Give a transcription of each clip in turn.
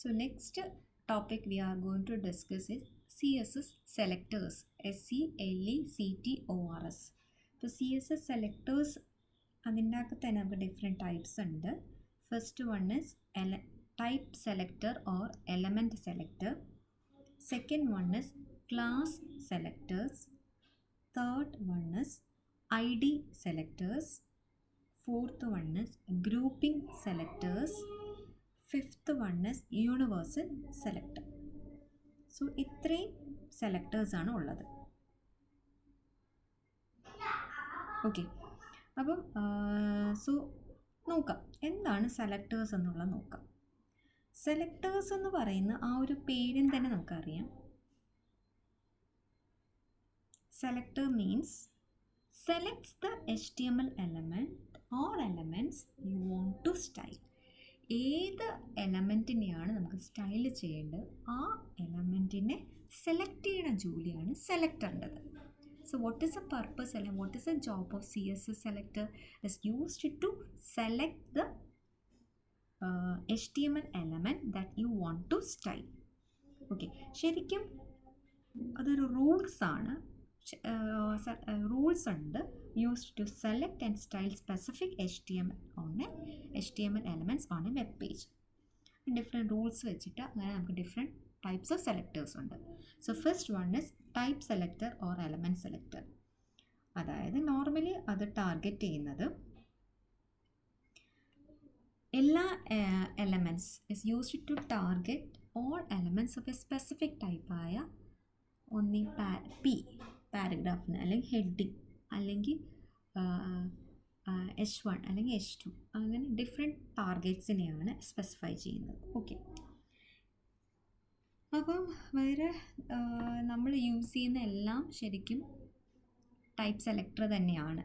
So next topic we are going to discuss is CSS selectors. SELECTORS. So CSS selectors അതിൻ്റകത്ത് തന്നെ നമുക്ക് different types ഉണ്ട്. First one is type selector or element selector. Second one is class selectors. Third one is ID selectors. Fourth one is grouping selectors. Fifth one is universal selector. So ഇത്രയും selectors ആണ് ഉള്ളത്. Okay, അപ്പം so നോക്കാം എന്താണ് selectors എന്നുള്ളത് നോക്കാം. Selectors എന്ന് പറയുന്ന ആ ഒരു പേരിൽ തന്നെ നമുക്കറിയാം. Selector means selects the HTML element or elements you want to style. ഏത് എലമെൻറ്റിനെയാണ് നമുക്ക് സ്റ്റൈൽ ചെയ്യേണ്ടത് ആ എലമെൻറ്റിനെ സെലക്ട് ചെയ്യുന്ന ജോലിയാണ് സെലക്ടറിൻ്റെത്. So what is the purpose and what is the job of CSS selector? Is used to select the HTML element that you want to style. Okay, ശരിക്കും അതൊരു rules ആണ്. rules ഉണ്ട് used to select and style specific HTML elements on a web page. Different rules വെച്ചിട്ട് അങ്ങനെ നമുക്ക് different types of selectors ഉണ്ട്. So first one is type selector or element selector. അതായത് normally അത് ടാർഗറ്റ് ചെയ്യുന്നത് എല്ലാ elements is used to target all elements of a specific type ആയ ഒന്നി പാരഗ്രാഫിന് അല്ലെങ്കിൽ ഹെഡിങ് അല്ലെങ്കിൽ H1 അല്ലെങ്കിൽ H2 അങ്ങനെ ഡിഫറെൻറ്റ് ടാർഗറ്റ്സിനെയാണ് സ്പെസിഫൈ ചെയ്യുന്നത്. ഓക്കെ, അപ്പം വേറെ നമ്മൾ യൂസ് ചെയ്യുന്ന എല്ലാം ശരിക്കും ടൈപ്പ് സെലക്ടർ തന്നെയാണ്.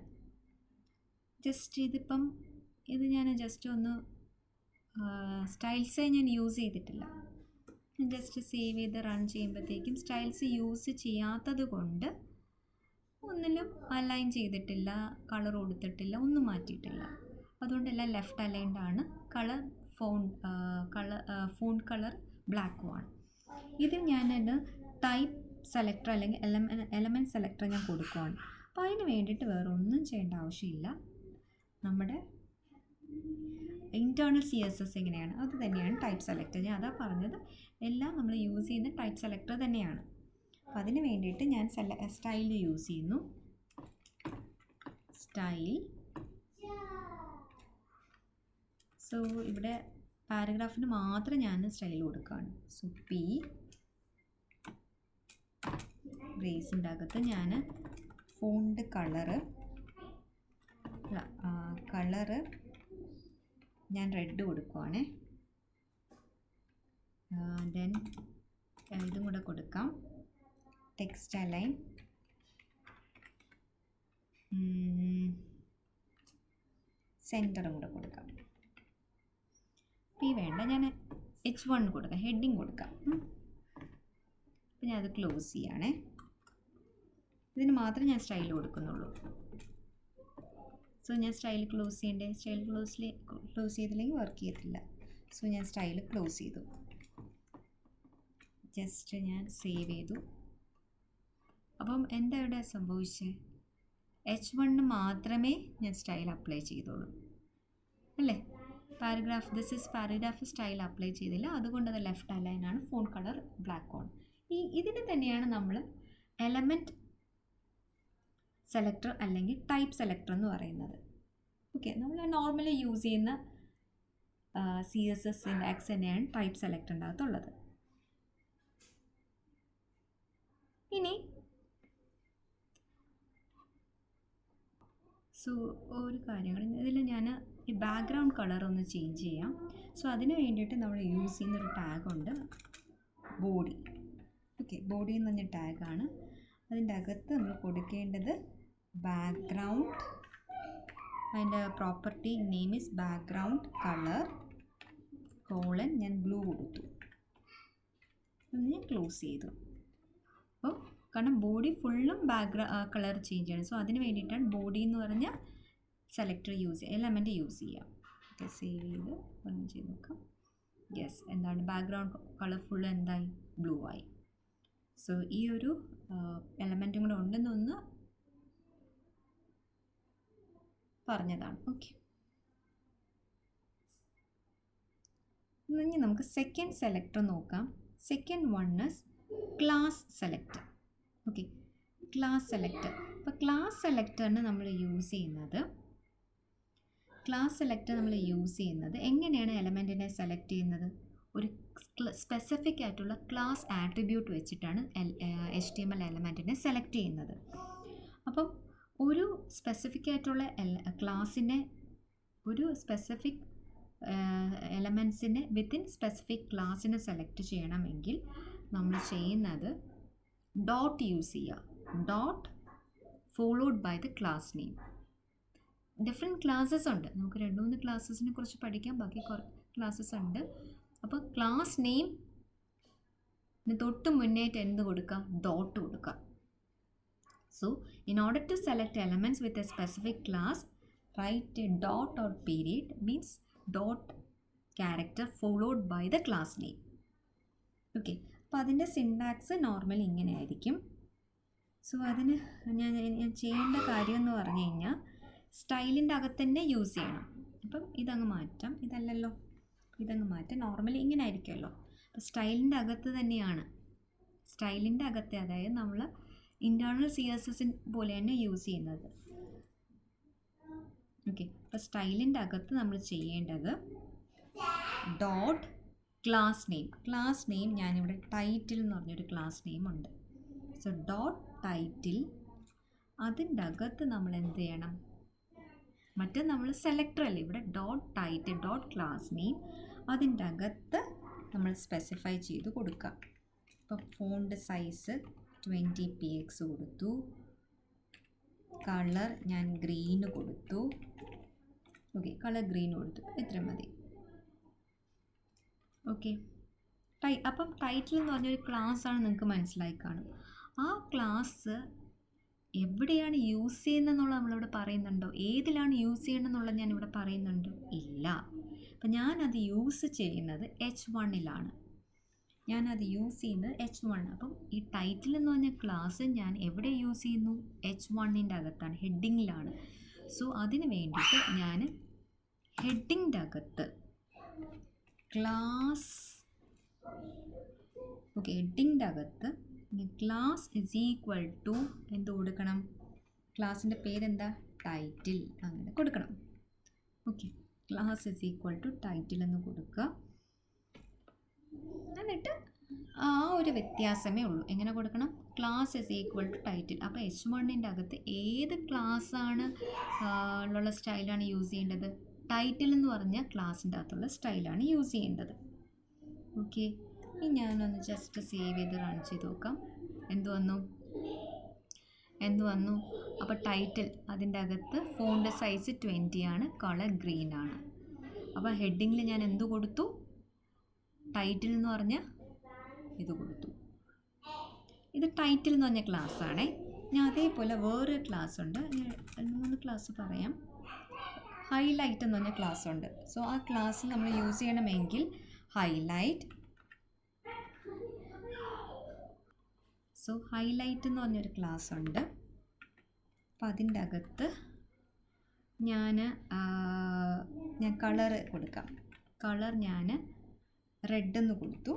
ജസ്റ്റ് ഇതിപ്പം ഇത് ഞാൻ ജസ്റ്റ് ഒന്ന് സ്റ്റൈൽസേ ഞാൻ യൂസ് ചെയ്തിട്ടില്ല. ജസ്റ്റ് സേവ് ചെയ്ത് റൺ ചെയ്യുമ്പോഴത്തേക്കും സ്റ്റൈൽസ് യൂസ് ചെയ്യാത്തത് കൊണ്ട് ഒന്നിലും അലൈൻ ചെയ്തിട്ടില്ല, കളർ കൊടുത്തിട്ടില്ല, ഒന്നും മാറ്റിയിട്ടില്ല. അതുകൊണ്ട് എല്ലാം ലെഫ്റ്റ് അലൈൻഡ് ആണ്. ഫോൺ കളർ ബ്ലാക്കുമാണ്. ഇത് ഞാനത് ടൈപ്പ് സെലക്ടർ അല്ലെങ്കിൽ എലമെൻറ്റ് സെലക്ടർ ഞാൻ കൊടുക്കുകയാണ്. അപ്പോൾ അതിന് വേണ്ടിയിട്ട് വേറെ ഒന്നും ചെയ്യേണ്ട ആവശ്യമില്ല. നമ്മുടെ ഇൻറ്റേർണൽ CSS എങ്ങനെയാണ് അത് തന്നെയാണ് ടൈപ്പ് സെലക്ടർ. ഞാൻ അതാ പറഞ്ഞത്, എല്ലാം നമ്മൾ യൂസ് ചെയ്യുന്ന ടൈപ്പ് സെലക്ടർ തന്നെയാണ്. അപ്പോൾ അതിന് വേണ്ടിയിട്ട് ഞാൻ സ്റ്റൈൽ യൂസ് ചെയ്യുന്നു. സ്റ്റൈൽ. സോ ഇവിടെ പാരഗ്രാഫിന് മാത്രം ഞാൻ സ്റ്റൈൽ കൊടുക്കുകയാണ്. സോ P ബ്രേസിൻ്റെ അകത്ത് ഞാൻ ഫോണ്ട് കളറ് ഞാൻ റെഡ് കൊടുക്കുവാണേ. ദെൻ ഇതും കൂടെ കൊടുക്കാം, ടെക്സ്റ്റ് അലൈൻ. സെൻറ്ററും കൂടെ കൊടുക്കാം. P വേണ്ട, ഞാൻ H1 കൊടുക്കാം, ഹെഡിങ് കൊടുക്കാം. അപ്പം ഞാൻ അത് ക്ലോസ് ചെയ്യണേ. ഇതിന് മാത്രം ഞാൻ സ്റ്റൈൽ കൊടുക്കുന്നുള്ളൂ. സോ ഞാൻ സ്റ്റൈൽ ക്ലോസ് ചെയ്യണ്ടേ, സ്റ്റൈൽ ക്ലോസ് ചെയ്തില്ലെങ്കിൽ വർക്ക് ചെയ്യത്തില്ല. സോ ഞാൻ സ്റ്റൈൽ ക്ലോസ് ചെയ്തു. ജസ്റ്റ് ഞാൻ സേവ് ചെയ്തു. അപ്പം എന്താ ഇവിടെ സംഭവിച്ചത്? H1 മാത്രമേ ഞാൻ സ്റ്റൈൽ അപ്ലൈ ചെയ്തോളൂ അല്ലേ? പാരഗ്രാഫ് സ്റ്റൈൽ അപ്ലൈ ചെയ്തില്ല, അതുകൊണ്ട് അത് ലെഫ്റ്റ് അലൈൻ ആണ്. ഫോൺ കളർ ബ്ലാക്ക് ആണ്. ഇതിന് തന്നെയാണ് നമ്മൾ എലമെൻറ്റ് സെലക്ടർ അല്ലെങ്കിൽ ടൈപ്പ് സെലക്ടർ എന്ന് പറയുന്നത്. ഓക്കെ, നമ്മൾ നോർമലി യൂസ് ചെയ്യുന്ന CSS സിൻടാക്സ് തന്നെയാണ് ടൈപ്പ് സെലക്ടറിൻ്റെ അകത്തുള്ളത്. ഇനി സോ ഒരു കാര്യങ്ങൾ ഇതിൽ ഞാൻ ഈ ബാക്ക്ഗ്രൗണ്ട് കളർ ഒന്ന് ചേഞ്ച് ചെയ്യാം. സോ അതിന് വേണ്ടിയിട്ട് നമ്മൾ യൂസ് ചെയ്യുന്നൊരു ടാഗുണ്ട്, ബോഡി. ഓക്കെ, ബോഡി എന്ന് പറഞ്ഞ ടാഗാണ്. അതിൻ്റെ അകത്ത് നമ്മൾ കൊടുക്കേണ്ടത് ബാക്ക്ഗ്രൗണ്ട്. അതിൻ്റെ property name is background colour colon. ഞാൻ ബ്ലൂ കൊടുത്തു. ഞാൻ ക്ലോസ് ചെയ്തു. അപ്പോൾ കാരണം ബോഡി ഫുള്ളും കളർ ചേഞ്ച് ചെയ്യണം. സോ അതിന് വേണ്ടിയിട്ടാണ് ബോഡി എന്ന് പറഞ്ഞ സെലക്ടർ യൂസ് ചെയ്യുക, എലമെൻറ്റ് യൂസ് ചെയ്യാം. ഓക്കെ, സേവ് ചെയ്ത് റൺ ചെയ്ത് നോക്കാം. യെസ്, എന്താണ് ബാക്ക്ഗ്രൗണ്ട് കളർ ഫുൾ എന്തായി, ബ്ലൂ ആയി. സോ ഈ ഒരു എലമെൻറ്റും കൂടെ ഉണ്ടെന്നൊന്ന് പറഞ്ഞതാണ്. ഓക്കെ, ഇനി നമുക്ക് സെക്കൻഡ് സെലക്ടർ നോക്കാം. Second one is class selector. Okay, class selector. അപ്പോൾ ക്ലാസ് സെലക്ടറിന് നമ്മൾ യൂസ് ചെയ്യുന്നത് എങ്ങനെയാണ് എലമെൻറ്റിനെ സെലക്ട് ചെയ്യുന്നത്? ഒരു സ്പെസിഫിക് ആയിട്ടുള്ള ക്ലാസ് ആട്രിബ്യൂട്ട് വെച്ചിട്ടാണ് HTML എലമെൻറ്റിനെ സെലക്ട് ചെയ്യുന്നത്. അപ്പം ഒരു സ്പെസിഫിക് ആയിട്ടുള്ള ക്ലാസ്സിനെ, ഒരു സ്പെസിഫിക് എലമെൻസിനെ വിത്തിൻ സ്പെസിഫിക് ക്ലാസ്സിനെ സെലക്ട് ചെയ്യണമെങ്കിൽ നമ്മൾ ചെയ്യുന്നത് ഡോട്ട് യൂസ് ചെയ്യുക. Dot followed by the class name. Different classes ഉണ്ട്, നമുക്ക് 2-3 ക്ലാസ്സസിനെ കുറിച്ച് പഠിക്കാം, ബാക്കി ക്ലാസ്സസ് ഉണ്ട്. അപ്പോൾ ക്ലാസ് നെയിം തൊട്ട് മുന്നേറ്റ് എന്ത് കൊടുക്കുക, ഡോട്ട് കൊടുക്കുക. So in order to select elements with a specific class, write a dot or period, means dot character followed by the class name. Okay, അപ്പോൾ അതിൻ്റെ സിൻടാക്സ് നോർമലി ഇങ്ങനെ ആയിരിക്കും. സോ അതിന് ഞാൻ ചെയ്യേണ്ട കാര്യം എന്ന് പറഞ്ഞു കഴിഞ്ഞാൽ സ്റ്റൈലിൻ്റെ അകത്ത് തന്നെ യൂസ് ചെയ്യണം. അപ്പം ഇതങ്ങ് മാറ്റാം, ഇതല്ലല്ലോ, ഇതങ്ങ് മാറ്റാം. നോർമലി ഇങ്ങനെ ആയിരിക്കുമല്ലോ. അപ്പോൾ സ്റ്റൈലിൻ്റെ അകത്ത് തന്നെയാണ്, സ്റ്റൈലിൻ്റെ അകത്തെ, അതായത് നമ്മൾ ഇൻറ്റേർണൽ CSS പോലെ തന്നെ യൂസ് ചെയ്യുന്നത്. ഓക്കെ, അപ്പോൾ സ്റ്റൈലിൻ്റെ അകത്ത് നമ്മൾ ചെയ്യേണ്ടത് dot class name. Class name ഞാനിവിടെ ടൈറ്റിൽ എന്ന് പറഞ്ഞൊരു ക്ലാസ് നെയിം ഉണ്ട്. സോ ഡോട്ട് ടൈറ്റിൽ, അതിൻ്റെ അകത്ത് നമ്മൾ എന്ത് ചെയ്യണം, മറ്റേ നമ്മൾ സെലക്ടർ അല്ലേ, ഇവിടെ dot title dot class name, അതിൻ്റെ അകത്ത് നമ്മൾ സ്പെസിഫൈ ചെയ്ത് കൊടുക്കുക. ഇപ്പോൾ ഫോണ്ട് സൈസ് 20px കൊടുത്തു, കളർ ഞാൻ ഗ്രീന് കൊടുത്തു. ഓക്കെ, കളർ ഗ്രീൻ കൊടുത്തു, ഇത്ര മതി. ഓക്കെ, അപ്പം ടൈറ്റിൽ എന്ന് പറഞ്ഞൊരു ക്ലാസ്സാണ്, നിങ്ങൾക്ക് മനസ്സിലായി കാണും. ആ ക്ലാസ് എവിടെയാണ് യൂസ് ചെയ്യുന്നതെന്നുള്ളത് നമ്മളിവിടെ പറയുന്നുണ്ടോ? ഏതിലാണ് യൂസ് ചെയ്യണമെന്നുള്ളത് ഞാനിവിടെ പറയുന്നുണ്ടോ? ഇല്ല. അപ്പം ഞാനത് യൂസ് ചെയ്യുന്നത് H1-ലാണ്. ഞാനത് യൂസ് ചെയ്യുന്നത് H1. അപ്പം ഈ ടൈറ്റിൽ എന്ന് പറഞ്ഞ ക്ലാസ് ഞാൻ എവിടെ യൂസ് ചെയ്യുന്നു? H1-ൻ്റെ അകത്താണ്, ഹെഡിങ്ങിലാണ്. സോ അതിന് വേണ്ടിയിട്ട് ഞാൻ ഹെഡിങ്ങിൻ്റെ അകത്ത് ക്ലാസ്, ഓക്കെ, ഹെഡിങ്ങിൻ്റെ അകത്ത് ക്ലാസ് ഇസ് ഈക്വൽ ടു എന്ത് കൊടുക്കണം? ക്ലാസിൻ്റെ പേരെന്താ? ടൈറ്റിൽ, അങ്ങനെ കൊടുക്കണം. Okay, class is equal to title എന്ന് കൊടുക്കുക. എന്നിട്ട് ആ ഒരു വ്യത്യാസമേ ഉള്ളൂ. എങ്ങനെ കൊടുക്കണം? Class is equal to title. അപ്പോൾ H1-ൻ്റെ അകത്ത് ഏത് ക്ലാസ്സാണ് ഉള്ള സ്റ്റൈലാണ് യൂസ് ചെയ്യേണ്ടത്? ടൈറ്റിൽ എന്ന് പറഞ്ഞ ക്ലാസ്സിൻ്റെ അകത്തുള്ള സ്റ്റൈലാണ് യൂസ് ചെയ്യേണ്ടത്. ഓക്കെ, ഇനി ഞാനൊന്ന് ജസ്റ്റ് സേവ് ചെയ്ത് റൺ ചെയ്ത് നോക്കാം. എന്ത് വന്നു? അപ്പോൾ ടൈറ്റിൽ, അതിൻ്റെ അകത്ത് ഫോണ്ട് സൈസ് 20 ആണ്, കളർ ഗ്രീൻ ആണ്. അപ്പോൾ ഹെഡിങ്ങിൽ ഞാൻ എന്ത് കൊടുത്തു? ടൈറ്റിൽ എന്ന് പറഞ്ഞ ഇത് കൊടുത്തു. ഇത് ടൈറ്റിൽ എന്ന് പറഞ്ഞ ക്ലാസ്സാണേ. ഞാൻ അതേപോലെ വേറൊരു ക്ലാസ് ഉണ്ട്, 2-3 ക്ലാസ് പറയാം. ഹൈലൈറ്റ് എന്ന് പറഞ്ഞ ക്ലാസ് ഉണ്ട്. സോ ആ ക്ലാസ് നമ്മൾ യൂസ് ചെയ്യണമെങ്കിൽ ഹൈലൈറ്റ് എന്ന് പറഞ്ഞൊരു ക്ലാസ് ഉണ്ട്. അപ്പോൾ അതിൻ്റെ അകത്ത് ഞാൻ കളർ കൊടുക്കാം. കളർ ഞാൻ റെഡ് എന്ന് കൊടുത്തു.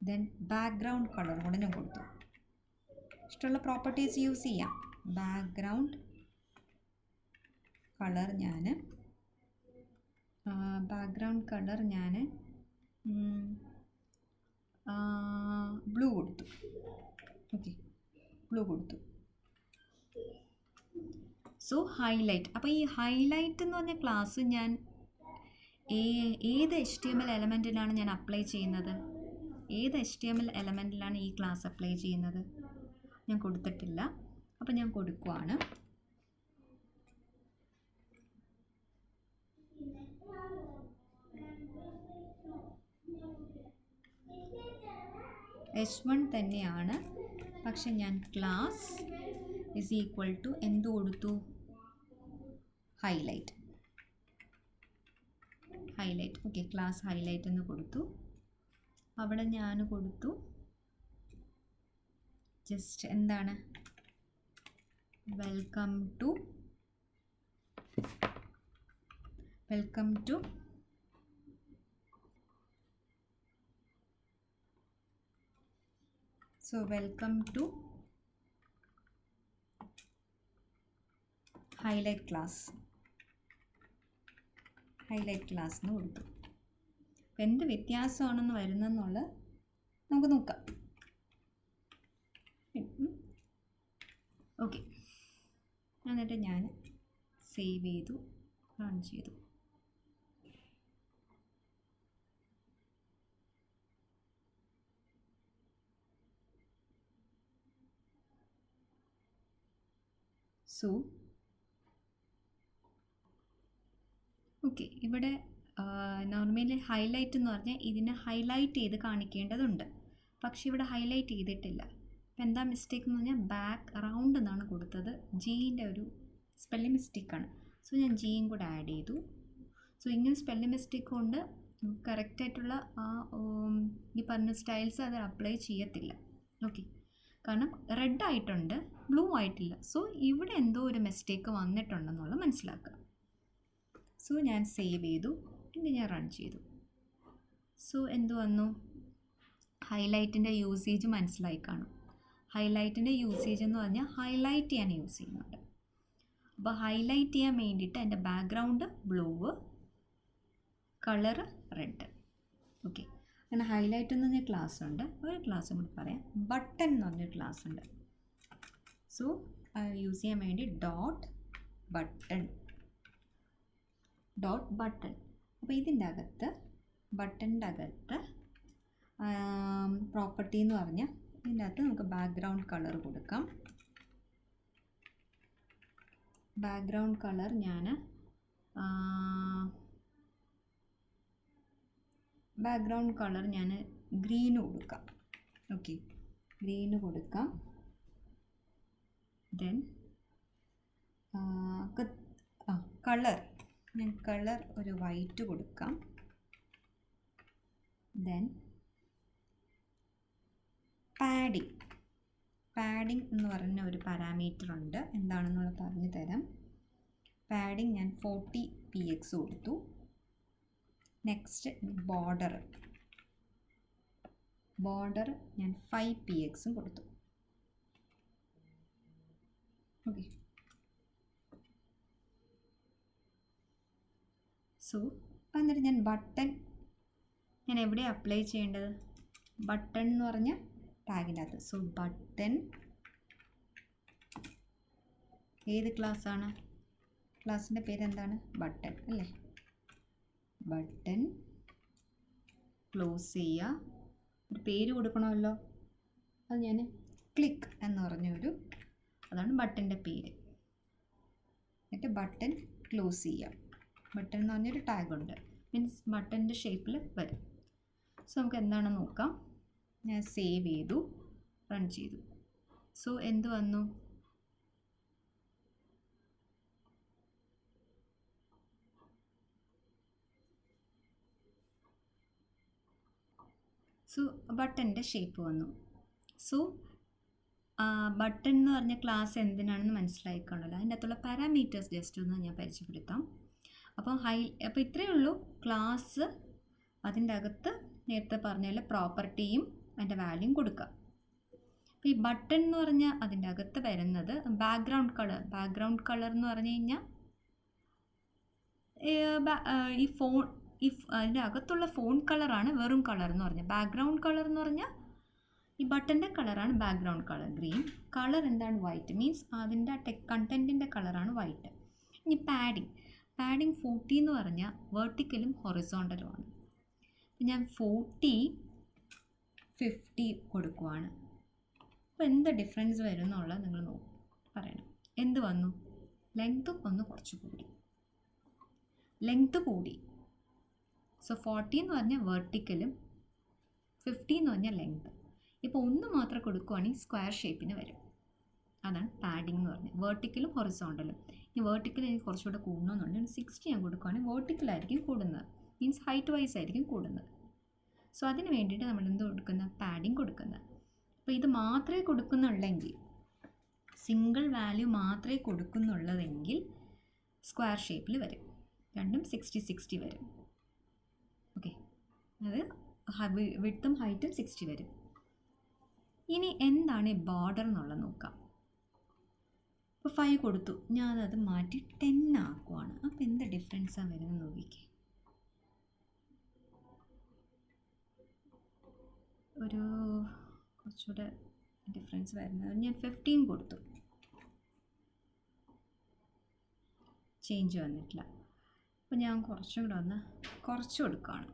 ദെൻ ബാക്ക്ഗ്രൗണ്ട് കളർ കൂടെ ഞാൻ കൊടുത്തു. ഇഷ്ടമുള്ള പ്രോപ്പർട്ടീസ് യൂസ് ചെയ്യാം. ബാക്ക്ഗ്രൗണ്ട് കളർ ഞാൻ ബ്ലൂ കൊടുത്തു. ഓക്കെ, ബ്ലൂ കൊടുത്തു. So highlight. അപ്പോൾ ഈ ഹൈലൈറ്റ് എന്ന് പറഞ്ഞ ക്ലാസ് ഞാൻ ഏത് HTML എലമെൻറ്റിലാണ് ഞാൻ അപ്ലൈ ചെയ്യുന്നത്? ഏത് HTML എലമെൻറ്റിലാണ് ഈ ക്ലാസ് അപ്ലൈ ചെയ്യുന്നത്? ഞാൻ കൊടുത്തിട്ടില്ല, അപ്പോൾ ഞാൻ കൊടുക്കുവാണ്. H1 തന്നെയാണ്, പക്ഷെ ഞാൻ ക്ലാസ് ഇസ് ഈക്വൽ ടു എന്ത് കൊടുത്തു? Highlight. Highlight. Okay, class highlight എന്ന് കൊടുത്തു. അവിടെ ഞാൻ കൊടുത്തു ജസ്റ്റ് എന്താണ്, welcome to welcome to highlight class എന്ന് കൊടുത്തു. അപ്പം എന്ത് വ്യത്യാസമാണെന്ന് വരുന്നതെന്നുള്ളത് നമുക്ക് നോക്കാം. ഓക്കെ, എന്നിട്ട് ഞാൻ സേവ് ചെയ്തു, റൺ ചെയ്തു. സോ ഓക്കെ, ഇവിടെ നോർമലി ഹൈലൈറ്റ് എന്ന് പറഞ്ഞാൽ ഇതിനെ ഹൈലൈറ്റ് ചെയ്ത് കാണിക്കേണ്ടതുണ്ട്. പക്ഷേ ഇവിടെ ഹൈലൈറ്റ് ചെയ്തിട്ടില്ല. അപ്പോൾ എന്താ മിസ്റ്റേക്ക് എന്ന് പറഞ്ഞാൽ ബാക്ക്ഗ്രൗണ്ട് എന്നാണ് കൊടുത്തത്. ജീൻ്റെ ഒരു സ്പെല്ലിംഗ് മിസ്റ്റേക്കാണ്. സോ ഞാൻ ജിയും കൂടെ ആഡ് ചെയ്തു. സോ ഇങ്ങനെ സ്പെല്ലിംഗ് മിസ്റ്റേക്ക് കൊണ്ട് കറക്റ്റായിട്ടുള്ള ആ ഈ പറഞ്ഞ സ്റ്റൈൽസ് അത് അപ്ലൈ ചെയ്യത്തില്ല. ഓക്കെ, കാരണം റെഡ് ആയിട്ടുണ്ട്, ബ്ലൂ ആയിട്ടില്ല. സോ ഇവിടെ എന്തോ ഒരു മിസ്റ്റേക്ക് വന്നിട്ടുണ്ടെന്നുള്ളത് മനസ്സിലാക്കുക. സോ ഞാൻ സേവ് ചെയ്തു, എന്നിട്ട് ഞാൻ റൺ ചെയ്തു. സോ എന്ത് വന്നു, ഹൈലൈറ്റിൻ്റെ യൂസേജ് മനസ്സിലായി കാണും. ഹൈലൈറ്റിൻ്റെ യൂസേജ് എന്ന് പറഞ്ഞാൽ ഹൈലൈറ്റ് ചെയ്യാൻ യൂസ് ചെയ്യുന്നുണ്ട്. അപ്പോൾ ഹൈലൈറ്റ് ചെയ്യാൻ വേണ്ടിയിട്ട് എൻ്റെ background blue, colour red. Okay, അങ്ങനെ ഹൈലൈറ്റ് എന്ന് പറഞ്ഞ ക്ലാസ് ഉണ്ട്. ഒരു ക്ലാസ്സും കൂടി പറയാം, ബട്ടൺ എന്ന് പറഞ്ഞൊരു ക്ലാസ് ഉണ്ട്. സോ യൂസ് ചെയ്യാൻ വേണ്ടി ഡോട്ട് ബട്ടൺ. അപ്പോൾ ഇതിൻ്റെ അകത്ത് ബട്ടണിൻ്റെ അകത്ത് പ്രോപ്പർട്ടി എന്ന് പറഞ്ഞാൽ ഇതിൻ്റെ അകത്ത് നമുക്ക് ബാക്ക്ഗ്രൗണ്ട് കളർ കൊടുക്കാം. ബാക്ക്ഗ്രൗണ്ട് കളർ ഞാൻ ഗ്രീന് കൊടുക്കാം. ഓക്കെ, ഗ്രീന് കൊടുക്കാം. ദെൻ കളർ ഒരു വൈറ്റ് കൊടുക്കാം. ദെൻ പാഡിങ് എന്ന് പറഞ്ഞ ഒരു പാരാമീറ്റർ ഉണ്ട്, എന്താണെന്നുള്ളത് പറഞ്ഞു തരാം. പാഡിങ് ഞാൻ 40 px കൊടുത്തു. നെക്സ്റ്റ് ബോർഡർ ഞാൻ 5 px കൊടുത്തു. ഓക്കെ, സോ എന്നിട്ട് ഞാൻ ബട്ടൺ ഞാൻ എവിടെ അപ്ലൈ ചെയ്യേണ്ടത്, ബട്ടൺ എന്ന് പറഞ്ഞ ടാഗിൻ്റെ അകത്ത്. സോ ബട്ടൺ ഏത് ക്ലാസ്സാണ്, ക്ലാസ്സിൻ്റെ പേരെന്താണ്, ബട്ടൺ അല്ലേ. ബട്ടൺ ക്ലോസ് ചെയ്യുക, ഒരു പേര് കൊടുക്കണമല്ലോ. അത് ഞാൻ ക്ലിക്ക് എന്ന് പറഞ്ഞൊരു, അതാണ് ബട്ടൻ്റെ പേര്. എന്നിട്ട് ബട്ടൺ ക്ലോസ് ചെയ്യുക. ബട്ടൺ എന്ന് പറഞ്ഞൊരു ടാഗുണ്ട്, മീൻസ് ബട്ടൻ്റെ ഷേപ്പിൽ വരും. സോ നമുക്ക് എന്താണെന്ന് നോക്കാം. ഞാൻ സേവ് ചെയ്തു, റൺ ചെയ്തു. സോ എന്ത് വന്നു, സോ ബട്ടൻ്റെ ഷേപ്പ് വന്നു. സോ ബട്ടൺ എന്ന് പറഞ്ഞ ക്ലാസ് എന്തിനാണെന്ന് മനസ്സിലായിക്കാണല്ലോ. അതിൻ്റെ അകത്തുള്ള പാരാമീറ്റേഴ്സ് ജസ്റ്റ് ഒന്ന് ഞാൻ പരിചയപ്പെടുത്താം. അപ്പോൾ ഇത്രയേ ഉള്ളൂ ക്ലാസ്. അതിൻ്റെ അകത്ത് നേരത്തെ പറഞ്ഞ പോലെ പ്രോപ്പർട്ടിയും അതിൻ്റെ വാല്യൂയും കൊടുക്കുക. അപ്പോൾ ഈ ബട്ടൺ എന്ന് പറഞ്ഞാൽ അതിൻ്റെ അകത്ത് വരുന്നത് ബാക്ക്ഗ്രൗണ്ട് കളർ എന്ന് പറഞ്ഞു കഴിഞ്ഞാൽ അതിൻ്റെ അകത്തുള്ള ഫോൺ കളറാണ് വെറും കളർ എന്ന് പറഞ്ഞാൽ. ബാക്ക്ഗ്രൗണ്ട് കളർ എന്ന് പറഞ്ഞാൽ ഈ ബട്ടൻ്റെ കളറാണ് ബാക്ക്ഗ്രൗണ്ട് കളർ ഗ്രീൻ. കളർ എന്താണ്, വൈറ്റ്. മീൻസ് അതിൻ്റെ കണ്ടൻറ്റിൻ്റെ കളറാണ് വൈറ്റ്. ഇനി പാഡിങ് 40 എന്ന് പറഞ്ഞാൽ വെർട്ടിക്കലും ഹൊറിസോണ്ടലുമാണ്. ഞാൻ 40 50 കൊടുക്കുവാണ്. അപ്പോൾ എന്ത് ഡിഫറൻസ് വരും എന്നുള്ളത് നിങ്ങൾ പറയണം. എന്ത് വന്നു, ലെങ്ത്തും ഒന്ന് കുറച്ച് കൂടി, സോ 40 എന്ന് പറഞ്ഞാൽ വെർട്ടിക്കലും 50 എന്ന് പറഞ്ഞാൽ ലെങ്ത്ത്. ഇപ്പോൾ ഒന്ന് മാത്രം കൊടുക്കുവാണെങ്കിൽ സ്ക്വയർ ഷേപ്പിന് വരും. അതാണ് പാഡിങ് എന്ന് പറഞ്ഞാൽ, വെർട്ടിക്കലും ഹൊറിസോണ്ടലും. ഈ വെർട്ടിക്കൽ എനിക്ക് കുറച്ചുകൂടെ കൂടണമെന്നുണ്ട്. 60 ഞാൻ കൊടുക്കുവാണെങ്കിൽ വെർട്ടിക്കലായിരിക്കും കൂടുന്നത്. മീൻസ് ഹൈറ്റ് വൈസ് ആയിരിക്കും കൂടുന്നത്. സോ അതിന് വേണ്ടിയിട്ട് നമ്മൾ എന്ത് കൊടുക്കുന്ന, പാഡിങ് കൊടുക്കുന്നത്. അപ്പോൾ ഇത് മാത്രമേ കൊടുക്കുന്നുള്ളെങ്കിൽ, സിംഗിൾ വാല്യൂ മാത്രമേ കൊടുക്കുന്നുള്ളതെങ്കിൽ സ്ക്വയർ ഷേപ്പിൽ വരും, രണ്ടും 60-60 വരും. ഓക്കെ, അത് വിഡ്ത്തും ഹൈറ്റും 60 വരും. ഇനി എന്താണ് ഈ ബോർഡർ എന്നുള്ളത് നോക്കാം. ഇപ്പോൾ 5 കൊടുത്തു, ഞാനത് മാറ്റി 10 ആക്കുവാണ്. അപ്പോൾ എന്ത് ഡിഫറൻസാണ് വരുന്നത് നോക്കിക്കേ. ഒരു കുറച്ചുകൂടെ ഡിഫറൻസ് വരുന്നത്, ഞാൻ 15 കൊടുത്തു, ചേഞ്ച് വന്നിട്ടില്ല. അപ്പോൾ ഞാൻ കുറച്ചും കൂടെ ഒന്ന് കുറച്ച് കൊടുക്കുകയാണ്.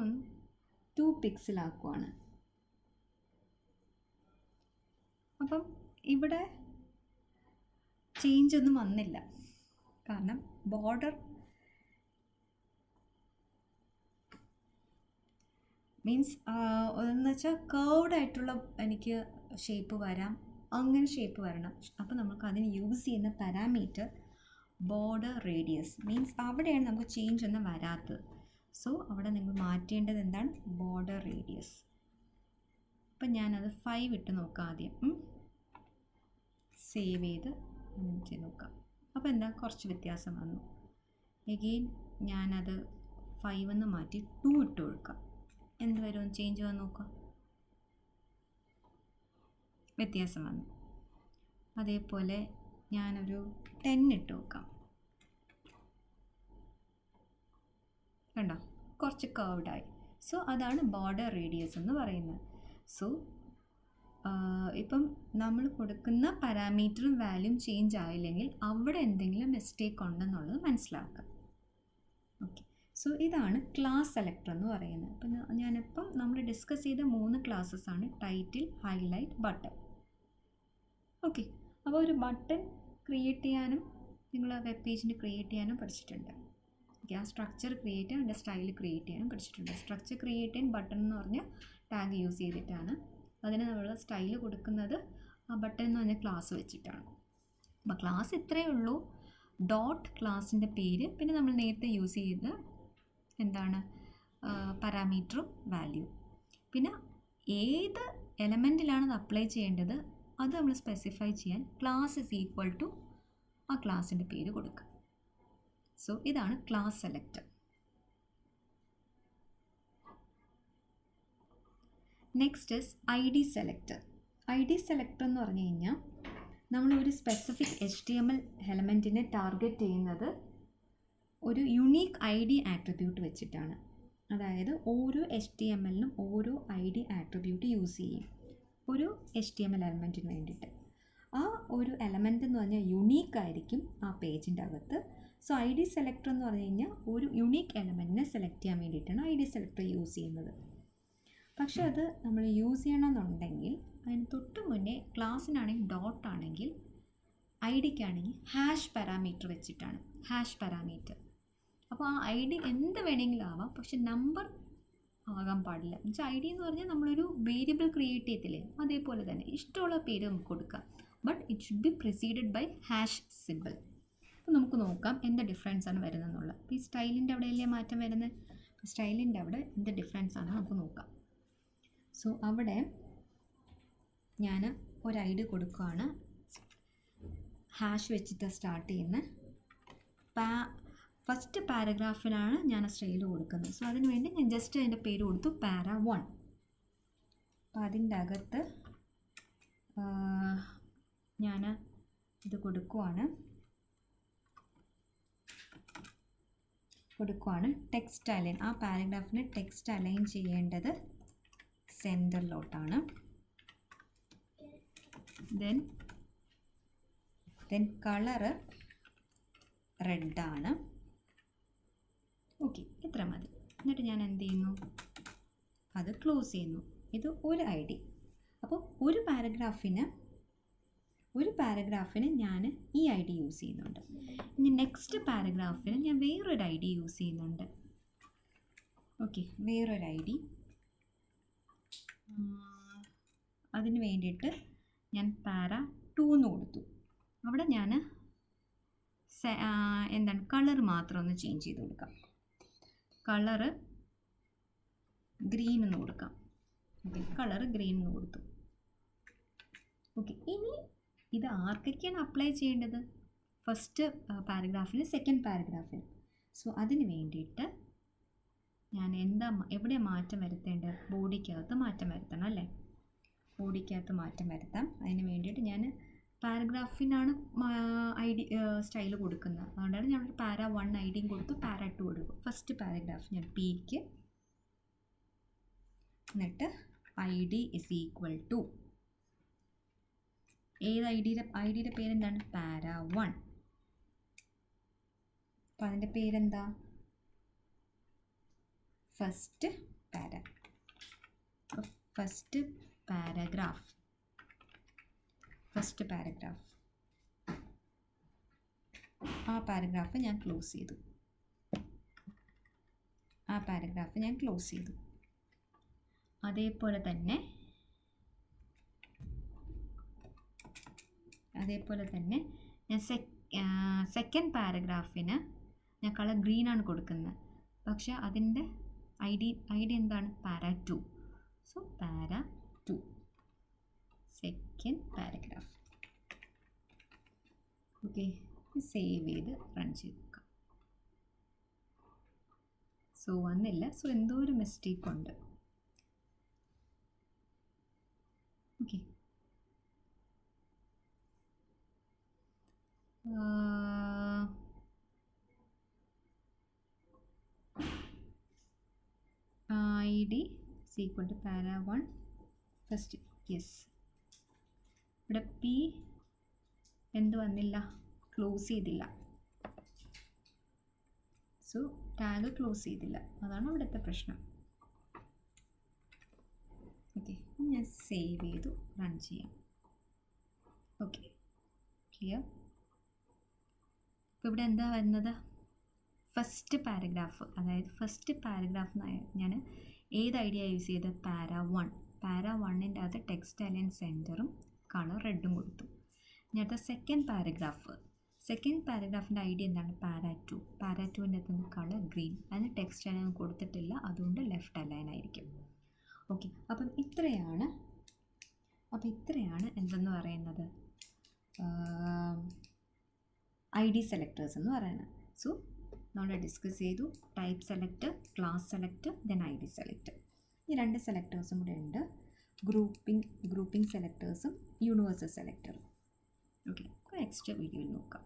ഒന്ന് 2 പിക്സലാക്കുവാണ്. അപ്പം ഇവിടെ ചേഞ്ച് ഒന്നും വന്നില്ല, കാരണം ബോർഡർ മീൻസ് എന്ന് വെച്ചാൽ കേർവ്ഡ് ആയിട്ടുള്ള എനിക്ക് ഷേപ്പ് വരാം, അങ്ങനെ ഷേപ്പ് വരണം. അപ്പോൾ നമുക്ക് അതിന് യൂസ് ചെയ്യുന്ന പാരാമീറ്റർ ബോർഡർ റേഡിയസ്, മീൻസ് അവിടെയാണ് നമുക്ക് ചേഞ്ച് ഒന്നും വരാത്തത്. സോ അവിടെ നിങ്ങൾ മാറ്റേണ്ടത് എന്താണ്, ബോർഡർ റേഡിയസ്. അപ്പം ഞാനത് 5 ഇട്ട് നോക്കാം ആദ്യം, സേവ് ചെയ്ത് നോക്കാം. അപ്പോൾ എന്താ, കുറച്ച് വ്യത്യാസം വന്നു. എഗെയിൻ ഞാനത് 5 മാറ്റി 2 ഇട്ട് കൊടുക്കാം. എന്ത് വരും, ചേഞ്ച് വന്ന് നോക്കാം, വ്യത്യാസം വന്നു. അതേപോലെ ഞാനൊരു 10 ഇട്ട് നോക്കാം. കണ്ടോ, കുറച്ച് കർവ്ഡായി. സോ അതാണ് ബോർഡർ റേഡിയസ് എന്ന് പറയുന്നത്. സോ ഇപ്പം നമ്മൾ കൊടുക്കുന്ന പാരാമീറ്ററും വാല്യൂം ചേഞ്ച് ആയില്ലെങ്കിൽ അവിടെ എന്തെങ്കിലും മിസ്റ്റേക്ക് ഉണ്ടെന്നുള്ളത് മനസ്സിലാക്കാം. ഓക്കെ, സോ ഇതാണ് ക്ലാസ് സെലക്ടർ എന്ന് പറയുന്നത്. അപ്പം ഞാനിപ്പം നമ്മൾ ഡിസ്കസ് ചെയ്ത 3 ക്ലാസ്സസ് ആണ്, ടൈറ്റിൽ, ഹൈലൈറ്റ്, ബട്ടൺ. ഓക്കെ, അപ്പോൾ ഒരു ബട്ടൺ ക്രിയേറ്റ് ചെയ്യാനും നിങ്ങൾ വെബ് പേജിൻ്റെ ക്രിയേറ്റ് ചെയ്യാനും പഠിച്ചിട്ടുണ്ട്. ഓക്കെ, ആ സ്ട്രക്ചർ ക്രിയേറ്റ് ചെയ്യാൻ, അതിൻ്റെ സ്റ്റൈൽ ക്രിയേറ്റ് ചെയ്യാനും പഠിച്ചിട്ടുണ്ട്. സ്ട്രക്ചർ ക്രിയേറ്റ് ചെയ്യാൻ ബട്ടൺ എന്ന് പറഞ്ഞ ടാഗ് യൂസ് ചെയ്തിട്ടാണ്. അതിന് നമ്മൾ സ്റ്റൈൽ കൊടുക്കുന്നത് ആ ബട്ടൺ എന്ന് പറഞ്ഞ ക്ലാസ് വെച്ചിട്ടാണ്. അപ്പോൾ ക്ലാസ് ഇത്രയേ ഉള്ളൂ, ഡോട്ട് ക്ലാസിൻ്റെ പേര്, പിന്നെ നമ്മൾ നേരത്തെ യൂസ് ചെയ്ത് എന്താണ് പാരാമീറ്ററും വാല്യൂ, പിന്നെ ഏത് എലമെൻറ്റിലാണ് അത് അപ്ലൈ ചെയ്യേണ്ടത് അത് നമ്മൾ സ്പെസിഫൈ ചെയ്യാൻ ക്ലാസ് ഇസ് ഈക്വൽ ടു ആ ക്ലാസിൻ്റെ പേര് കൊടുക്കുക. സോ ഇതാണ് class selector. Next is I D selector. I D selector എന്ന് പറഞ്ഞു കഴിഞ്ഞാൽ നമ്മളൊരു സ്പെസിഫിക് HTML എലമെൻറ്റിനെ ടാർഗറ്റ് ചെയ്യുന്നത് ഒരു യുണീക്ക് ഐ ഡി ആട്രിബ്യൂട്ട് വെച്ചിട്ടാണ്. അതായത് ഓരോ HTMLനും ഓരോ ഐ ഡി ആട്രിബ്യൂട്ട് യൂസ് ചെയ്യും ഒരു HTML എലമെൻറ്റിന് വേണ്ടിയിട്ട്. ആ ഒരു എലമെൻ്റ് എന്ന് പറഞ്ഞാൽ യുണീക്ക് ആയിരിക്കും ആ പേജിൻ്റെ അകത്ത്. സോ ഐ ഡി സെലക്ടർ എന്ന് പറഞ്ഞു കഴിഞ്ഞാൽ ഒരു യുണീക്ക് എലമെൻറ്റിനെ സെലക്ട് ചെയ്യാൻ വേണ്ടിയിട്ടാണ് ഐ ഡി സെലക്ടർ യൂസ് ചെയ്യുന്നത്. പക്ഷേ അത് നമ്മൾ യൂസ് ചെയ്യണമെന്നുണ്ടെങ്കിൽ അതിന് തൊട്ട് മുന്നേ ക്ലാസ്സിനാണെങ്കിൽ ഡോട്ട് ആണെങ്കിൽ ഐ ഡിക്കാണെങ്കിൽ ഹാഷ് പാരാമീറ്റർ വെച്ചിട്ടാണ്, ഹാഷ് പാരാമീറ്റർ. അപ്പോൾ ആ ഐ ഡി എന്ത് വേണമെങ്കിലും ആവാം, പക്ഷെ നമ്പർ ആകാൻ പാടില്ല. എന്നുവെച്ചാൽ ഐ ഡി എന്ന് പറഞ്ഞാൽ നമ്മളൊരു വേരിയബിൾ ക്രിയേറ്റ് ചെയ്തില്ലേ, അതേപോലെ തന്നെ ഇഷ്ടമുള്ള പേര് നമുക്ക് കൊടുക്കാം. But it should be preceded by hash symbol. അപ്പോൾ നമുക്ക് നോക്കാം എന്ത് ഡിഫറൻസ് ആണ് വരുന്നതെന്നുള്ളത്. അപ്പോൾ ഈ സ്റ്റൈലിൻ്റെ അവിടെയല്ലേ മാറ്റം വരുന്നത്, സ്റ്റൈലിൻ്റെ അവിടെ എന്ത് ഡിഫറൻസ് ആണ് നമുക്ക് നോക്കാം. സോ അവിടെ ഞാൻ ഒരു ഐ ഡി കൊടുക്കുകയാണ്, ഹാഷ് വെച്ചിട്ട് സ്റ്റാർട്ട് ചെയ്യുന്നത്. ഫസ്റ്റ് പാരഗ്രാഫിലാണ് ഞാൻ സ്റ്റൈൽ കൊടുക്കുന്നത്. സോ അതിന് വേണ്ടി ഞാൻ ജസ്റ്റ് അതിൻ്റെ പേര് കൊടുത്തു para1. അപ്പോൾ അതിൻ്റെ അകത്ത് ഞാൻ ഇത് കൊടുക്കുവാണ് ടെക്സ്റ്റ് അലൈൻ. ആ പാരഗ്രാഫിന് ടെക്സ്റ്റ് അലൈൻ ചെയ്യേണ്ടത് സെൻറ്ററിലോട്ടാണ്. ദെൻ കളറ് റെഡാണ്. ഓക്കെ, ഇത്ര മതി. എന്നിട്ട് ഞാൻ എന്ത് ചെയ്യുന്നു, അത് ക്ലോസ് ചെയ്യുന്നു. ഇത് ഒരു ഐ ഡി. അപ്പോൾ ഒരു പാരഗ്രാഫിന് ഞാൻ ഈ ഐ ഡി യൂസ് ചെയ്യുന്നുണ്ട്. ഇനി നെക്സ്റ്റ് പാരഗ്രാഫിന് ഞാൻ വേറൊരു ഐ ഡി യൂസ് ചെയ്യുന്നുണ്ട്. ഓക്കെ, വേറൊരു ഐ ഡി അതിന് വേണ്ടിയിട്ട് ഞാൻ പാര 2 എന്ന് കൊടുത്തു. അവിടെ ഞാൻ എന്താണ് കളർ മാത്രം ഒന്ന് ചേഞ്ച് ചെയ്ത് കൊടുക്കാം. കളറ് ഗ്രീൻ എന്ന് കൊടുക്കാം. ഓക്കെ, കളറ് ഗ്രീൻ എന്ന് കൊടുത്തു. ഓക്കെ, ഇനി ഇത് ആർക്കൊക്കെയാണ് അപ്ലൈ ചെയ്യേണ്ടത്? ഫസ്റ്റ് പാരഗ്രാഫിന്, സെക്കൻഡ് പാരഗ്രാഫിന്. സോ അതിന് വേണ്ടിയിട്ട് ഞാൻ എവിടെ മാറ്റം വരുത്തേണ്ടത്? ബോഡിക്കകത്ത് മാറ്റം വരുത്തണം അല്ലേ? ബോഡിക്കകത്ത് മാറ്റം വരുത്താം. അതിന് വേണ്ടിയിട്ട് ഞാൻ പാരഗ്രാഫിനാണ് സ്റ്റൈൽ കൊടുക്കുന്നത്. അതുകൊണ്ടാണ് ഞാൻ പാര 1 ഐഡിയും കൊടുത്തു, പാര 2 കൊടുക്കും. ഫസ്റ്റ് പാരഗ്രാഫ് ഞാൻ പിക്ക്, എന്നിട്ട് ID = ഏത് ഐഡിയുടെ പേരെന്താണ്? പാര 1. അപ്പോൾ അതിൻ്റെ പേരെന്താ? First paragraph. ആ പാരഗ്രാഫ് ഞാൻ ക്ലോസ് ചെയ്തു. അതേപോലെ തന്നെ ഞാൻ സെക്കൻഡ് പാരഗ്രാഫിന് ഞാൻ കളർ ഗ്രീനാണ് കൊടുക്കുന്നത്. പക്ഷേ അതിൻ്റെ ഐഡി എന്താണ്? പാര 2. സോ പാര 2 സെക്കൻഡ് പാരഗ്രാഫ്. ഓക്കെ, സേവ് ചെയ്ത് റൺ ചെയ്ത് നോക്കാം. സോ വന്നില്ല. സോ എന്തോ ഒരു മിസ്റ്റേക്ക് ഉണ്ട്. ഓക്കെ, ID = പാര 1 ഫസ്റ്റ്. യെസ്, ഇവിടെ പി എന്ത് വന്നില്ല? ക്ലോസ് ചെയ്തില്ല. സോ ടാഗ് ക്ലോസ് ചെയ്തില്ല. അതാണ് ഇവിടുത്തെ പ്രശ്നം. ഓക്കെ, ഞാൻ സേവ് ചെയ്തു റൺ ചെയ്യാം. Okay, clear. ഇപ്പോൾ ഇവിടെ എന്താ വരുന്നത്? First paragraph. അതായത് ഫസ്റ്റ് പാരഗ്രാഫ് ഞാൻ ഏത് ഐഡിയ യൂസ് ചെയ്ത്? പാര 1. പാര 1ൻ്റെ അകത്ത് ടെക്സ്റ്റ് അലൈൻ സെൻറ്ററും കളർ റെഡും കൊടുത്തു. ഇനി അടുത്ത സെക്കൻഡ് പാരഗ്രാഫിൻ്റെ ഐഡിയ എന്താണ്? പാര 2. പാര 2ൻ്റെ അകത്ത് കളർ ഗ്രീൻ. അതിന് ടെക്സ്റ്റ് അലൈൻ കൊടുത്തിട്ടില്ല, അതുകൊണ്ട് ലെഫ്റ്റ് അലൈൻ ആയിരിക്കും. ഓക്കെ, അപ്പം ഇത്രയാണ് എന്തെന്ന് പറയുന്നത്? ID സെലക്ടേഴ്സ് എന്ന് പറയുന്നത്. സോ നമ്മൾ ഡിസ്കസ് ചെയ്തു. Type select, class select, then ID select. ഈ 2 സെലക്ടേഴ്സും കൂടെ ഉണ്ട്. ഗ്രൂപ്പിംഗ് സെലക്ടേഴ്സും യൂണിവേഴ്സൽ സെലക്ടറും. ഓക്കെ, നെക്സ്റ്റ് വീഡിയോയിൽ നോക്കാം.